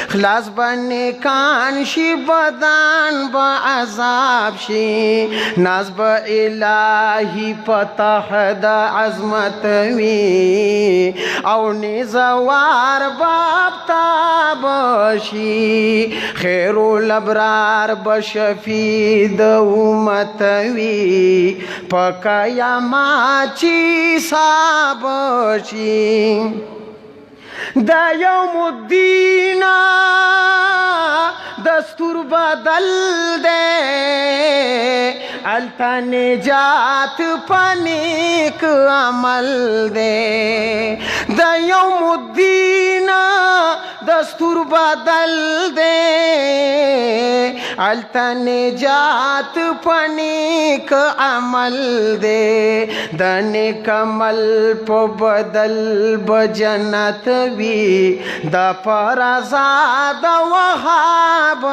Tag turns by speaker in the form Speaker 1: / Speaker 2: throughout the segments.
Speaker 1: خلاص بنکان شي بدن با عذاب شي ناز با الهی پتح د عظمت وی او نزوار باب تاب شي خیر الابرار بشفی د امت وی پکایا ما چی صاب شي د یوم الدین دستور بدل دے التا نجات پنیک عمل دے د یوم الدین دستور بدل دے التا نجات پنیک عمل دے د نیک عمل په بدل بجنت وی د پر آزاد وهاب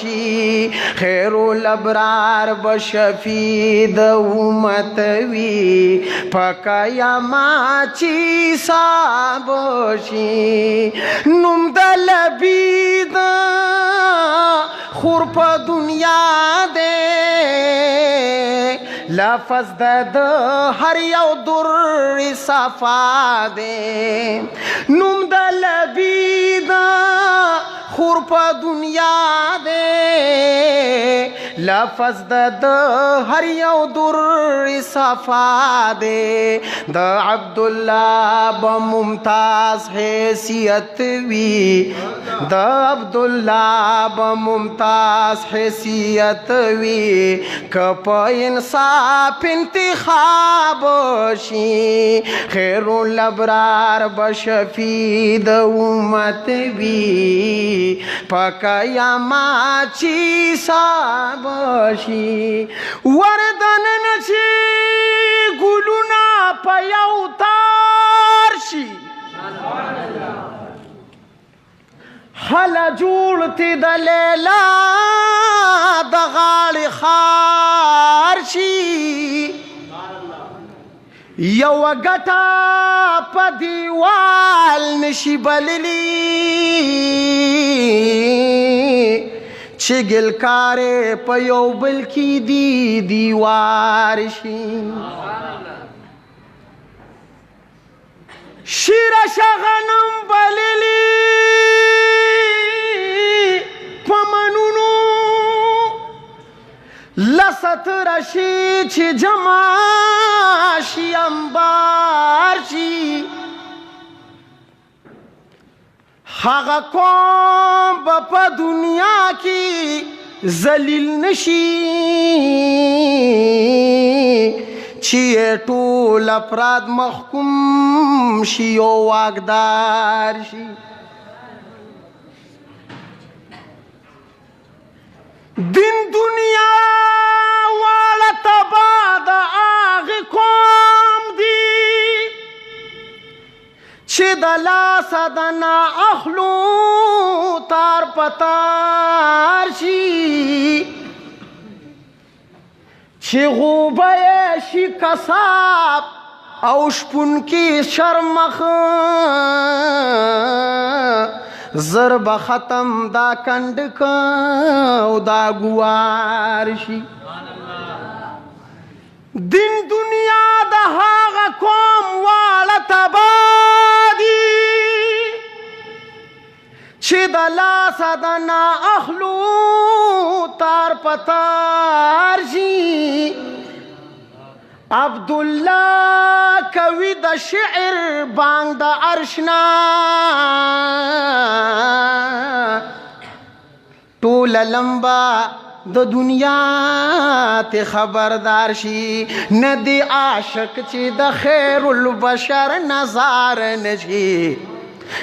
Speaker 1: شي خیر الابرار بشفی د امت وی پکایا ما چی صاب شي نوم د لبید خور په دنیا دے لفظ د هر یو در صفا دے نوم د لبید خور په دنیا دے لفظ د هر یو در صفا دے د عبداللہ بممتاز حیثیت وی د عبداللہ بممتاز حیثیت وی کپ انصاف انتخاب شي خیر الابرار بشفی د امت وی پکایا ما چی صاب شي وردن نشي ګلونا په یو تار شي حالا جوړ تی د لیلا د غاړې خار شي یو ګټه په دیوال نشي بللی چې ګلکارې په یو بل کې دی دیوار شي شیره شغنم بللی پمنونو لست رشی چی جمع شی انبار شی حقا قوم با دنیا کی ذلیل نشی چی ټول افراد محکوم شی او واقدار شي دین دنیا والا تبا دا آغی قوم دی چی دلاسا دنا اخلو تار پتار شی چی غوبه شی کساب او شپون کی شرمخ ضرب ختم دا کندک او دا گوار شي دین دنیا دا هاغا قوم والا تبادی چی دا لاسا دا نا اخلو تار پتار شي عبداللہ کوي د شعر بانگ د عرشنا ټول لمبا د دنیا ته خبردار شي ندی عاشق چې د خیر البشر نظر نشي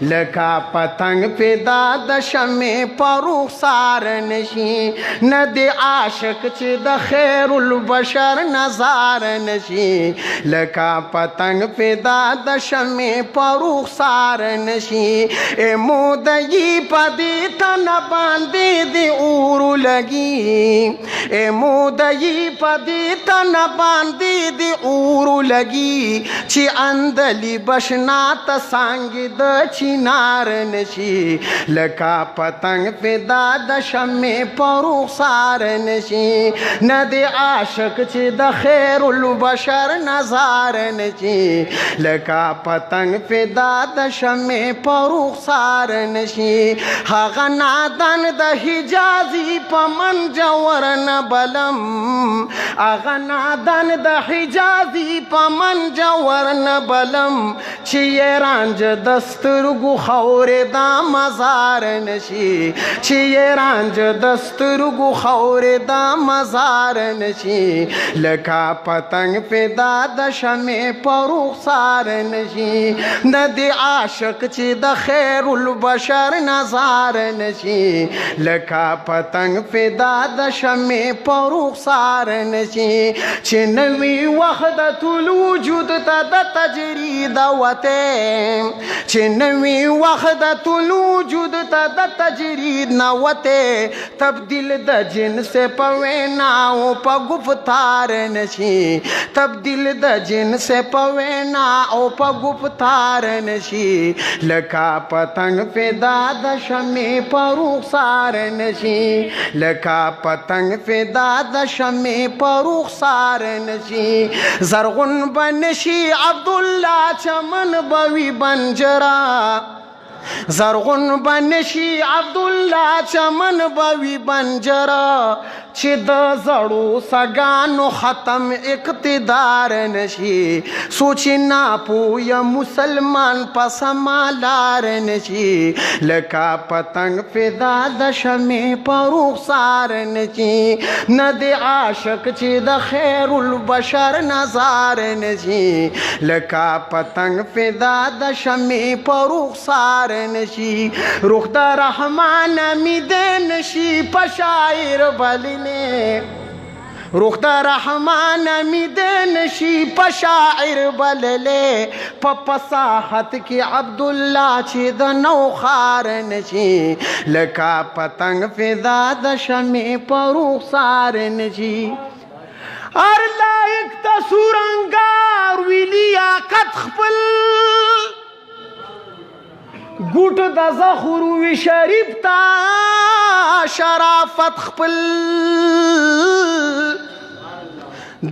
Speaker 1: لکا پتنگ پیدا د شمع پر رخسار نشي ندی عاشق چې د خیر البشر نظر نشي لکا پتنگ پیدا د شمع پر رخسار نشي مودئی پدی تن باندې دی اور لګي مودئی پدی تن باندې دی اور لګي چې اندلی بشنا ته سانګ د چینار نشي لکه پتنګ پیدا د شمع په رخسار نشي نه د عاشق چې د خیر البشر نظار نشي لکه پتنګ پیدا د شمع په رخسار نشي هغه نادان د حجازي په منجور نه بلم هغه نادان د حجازي په منجور نه بلم چې یې رانج د سترګو خاورې دا مزار نشي چې یې رانج د سترګو خاورې دا مزار نشي لکه پتنګ پیدا د شمع په رخسار نشي نه د عاشق چې د خیر البشر نظار نشي لکه پتنګ پیدا د شمع په رخسار نشي چې نوی وحدت الوجود ته د تجرید وته چې نوی وحدت الوجود ته د تجرید نه وته تبدیل د جنس په وینا او په گفتار نشي تبدیل د جنس په وینا او په گفتار نشي لکه پتنګ پیدا د شمع په رخسار نشي لکه پتنګ پیدا د شمع په رخسار نشي زرغون بنشي عبدالله چمن بوي بنجرا زرغون بنشي عبدالله چمن بوي بنجرا چې د زړو سگانو ختم اقتدار نشي سوچ ناپویه مسلمان پس مالار نشي لکه پتنګ پیدا د شمع په رخسار نشي نه د عاشق چې د خیر البشر نظار نشي لکه پتنګ پیدا د شمع په رخسار نشي روح د رحمان امید نشي په شاعر بلنه روح د رحمان امید نشي په شاعر بللې په فصاحت کې عبدالله چې د نوخار نشي لکه پتنګ پیدا د شمع په رخسار نشي هر لایق ته سورنګار وي لیاقت خپل ګوټ د زخر وي شریف ته شرافت خپل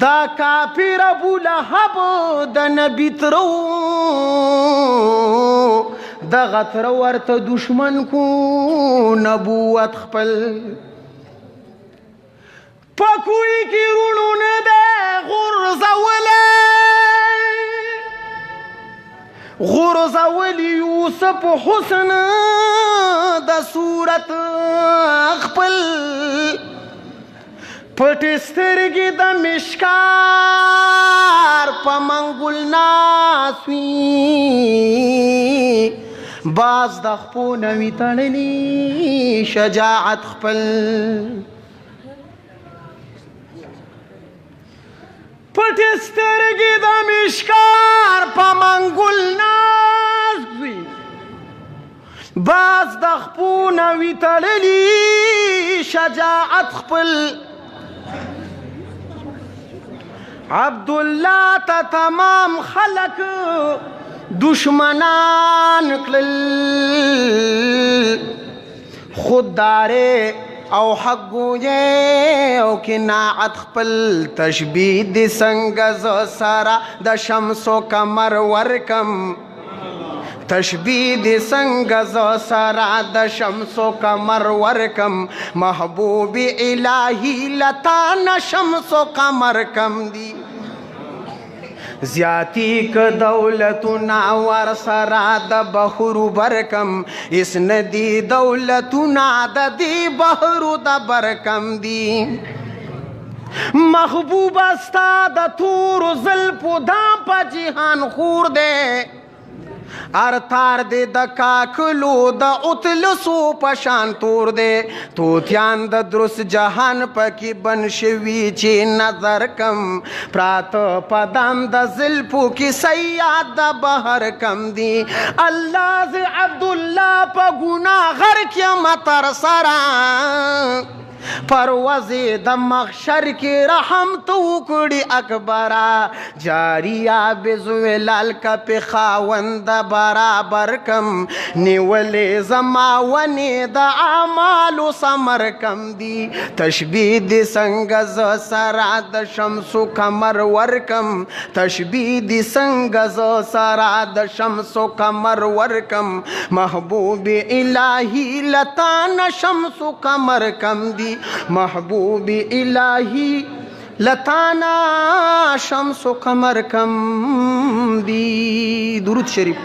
Speaker 1: دا کافر ابو لهب د نبی ترو د غتر ورته دشمن کو نبوت خپل پکوی کی رونو نه ده غرزوله غرزولی یوسف حسن د صورت خپل پټ سترګې د مشکار په منګول ناس وي باز د خپو نوي تړلي شجاعت خپل پټ سترګې د مشکار په منګول ناز وي باز د خپو نوي تړلي شجاعت خپل عبدالله ته تمام خلق دشمنان کړل خوددارې او حق گویے او کناعت خپل تشبیه دی څنګه ز سره د شمس و قمر ورکم تشبیه دی څنګه ز سره د شمس و قمر ورکم محبوب الهی لتا نه شمس و قمر کم دی زیاتی که دولتنا ور سرا د بحرو برکم اس ندی دولتنا د دی بحرو د برکم دی محبوب استا د تور زلفو دام په جهان خور دے ارتار دے د کاکلو د اتلسو پشان تور دے توتیان د درس جهان پکی بن شوی چی نظر کم پرات پدام د زلفو کی سیاد د بحر کم دی اللہ زی عبداللہ پا گناہ غر کیا مطر سران پروازې د محشر کې رحم تو کړي اکبره جاریا بزولال کا په خاوند برابر کم نیولې زما ونې د اعمالو ثمر کم دي تشبیه دي څنګه ز سره د شمسو قمر ورکم تشبیه دي څنګه ز سره د شمسو قمر ورکم محبوب الهی لتان شمسو قمر کم دی محبوب الہی لتانا شمس و قمر کم دی. درود شریف.